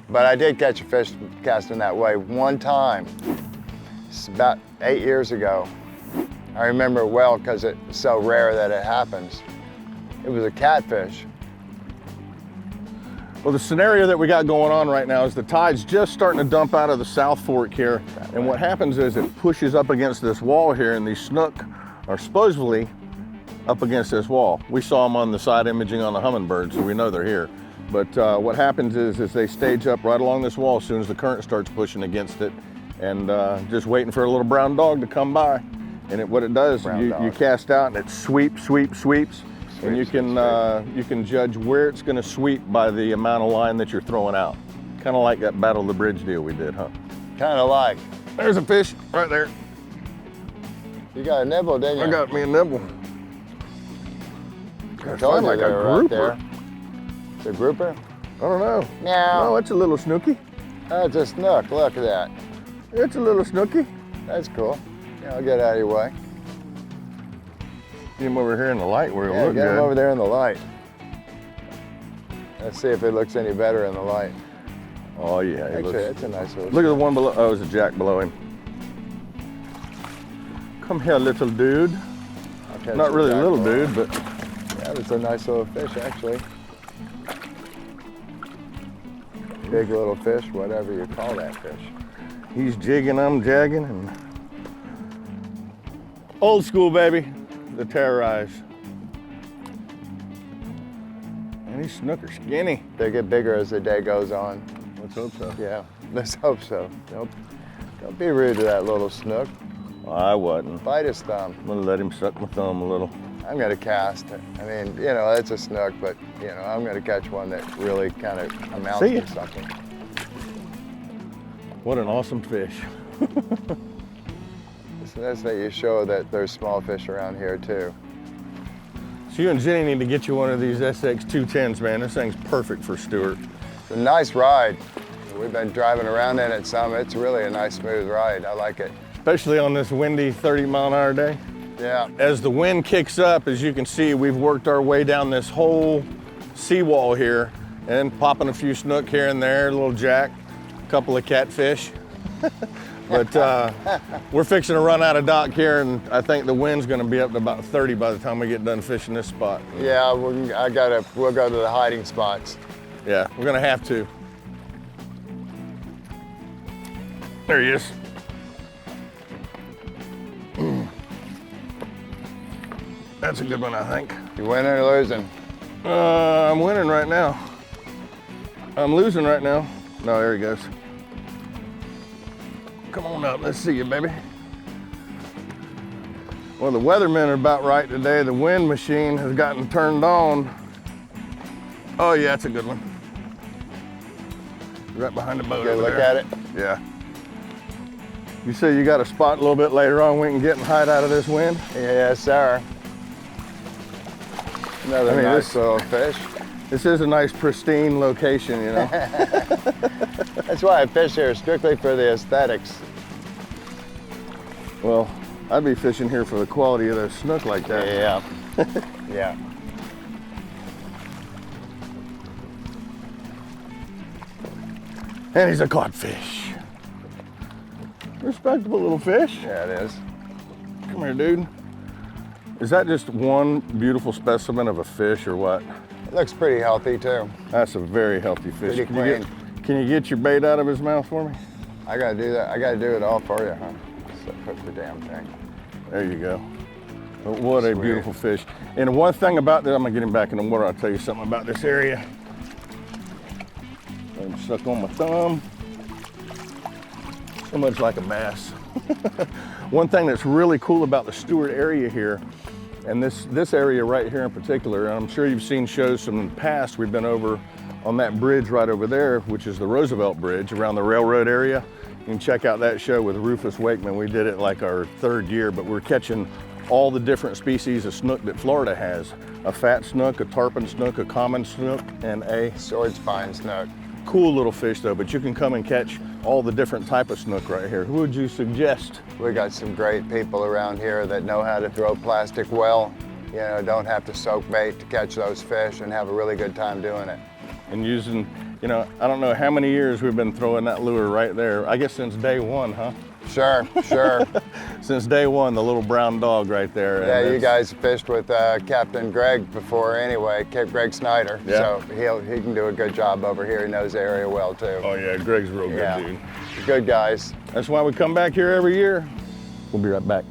But I did catch a fish casting that way one time. It's about 8 years ago. I remember it well because it's so rare that it happens. It was a catfish. Well, the scenario that we got going on right now is the tide's just starting to dump out of the South Fork here. And what happens is it pushes up against this wall here, and these snook are supposedly up against this wall. We saw them on the side imaging on the hummingbird, so we know they're here. But what happens is they stage up right along this wall as soon as the current starts pushing against it, and just waiting for a little brown dog to come by. And what it does, you cast out and it sweeps, and you can judge where it's going to sweep by the amount of line that you're throwing out. Kind of like that Battle of the Bridge deal we did, huh? Kind of like. There's a fish right there. You got a nibble, didn't you? I got me a nibble. I told you like they a were right grouper. there. It's a grouper? I don't know. Meow. No, it's a little snooky. Oh, it's a snook. Look at that. It's a little snooky. That's cool. Yeah, I'll get out of your way. Get him over here in the light where it'll Yeah, look get good. him over there in the light. Let's see if it looks any better in the light. Oh yeah, Actually, it's a nice little. Look at the one below. Oh, there's a jack below him. Come here, little dude. Not really a little dude, but yeah, it's a nice little fish actually. Big little fish, whatever you call that fish. he's jigging, I'm jagging, and old school, baby, the Terroreyz. And these snook are skinny. They get bigger as the day goes on. Let's hope so. Yeah, let's hope so. Don't be rude to that little snook. I wasn't. Bite his thumb. I'm gonna let him suck my thumb a little. I'm gonna cast. I mean, you know, it's a snook, but you know, I'm gonna catch one that really kind of amounts See ya. to something. What an awesome fish. So that's that you show that there's small fish around here too. So you and Jenny need to get you one of these SX210s, man. This thing's perfect for Stuart. It's a nice ride. We've been driving around in it some. It's really a nice, smooth ride. I like it. Especially on this windy 30-mile-an-hour day. Yeah. As the wind kicks up, as you can see, we've worked our way down this whole seawall here and popping a few snook here and there, a little jack, a couple of catfish. But we're fixing to run out of dock here, and I think the wind's gonna be up to about 30 by the time we get done fishing this spot. Yeah, we'll go to the hiding spots. Yeah, we're gonna have to. There he is. That's a good one, I think. You winning or losing? I'm winning right now. I'm losing right now. No, there he goes. Come on up, let's see you, baby. Well, the weathermen are about right today. The wind machine has gotten turned on. Oh yeah, that's a good one. Right behind the boat Go over look there. at it. Yeah. You say you got a spot a little bit later on we can get and hide out of this wind? Yes, sir. Another nice little fish. This is a nice pristine location, you know. That's why I fish here, strictly for the aesthetics. Well, I'd be fishing here for the quality of those snook like that. Yeah. Yeah. And he's a codfish. Respectable little fish. Yeah, it is. Come here, dude. Is that just one beautiful specimen of a fish or what? It looks pretty healthy too. That's a very healthy fish. Pretty clean. Can you get your bait out of his mouth for me? I gotta do that. I gotta do it all for you, huh? So put the damn thing. There you go. But what a Sweet. beautiful fish. And one thing about this, I'm gonna get him back in the water. I'll tell you something about this area. Let him suck on my thumb. So much like a bass. One thing that's really cool about the Stuart area here, and this area right here in particular, and I'm sure you've seen shows from the past, we've been over on that bridge right over there, which is the Roosevelt Bridge around the railroad area. You can check out that show with Rufus Wakeman. We did it like our 3rd year, but we're catching all the different species of snook that Florida has. A fat snook, a tarpon snook, a common snook, and a Sword spine snook. cool little fish though, but you can come and catch all the different type of snook right here. Who would you suggest? We got some great people around here that know how to throw plastic well. You know, don't have to soak bait to catch those fish and have a really good time doing it. And using You know, I don't know how many years we've been throwing that lure right there. I guess since day one, huh? Sure, sure. Since day one, the little brown dog right there. Yeah, and you guys fished with Captain Greg before anyway, Capt Greg Snyder. Yeah. So he can do a good job over here. He knows the area well too. Oh yeah, Greg's a real good dude. Good guys. That's why we come back here every year. We'll be right back.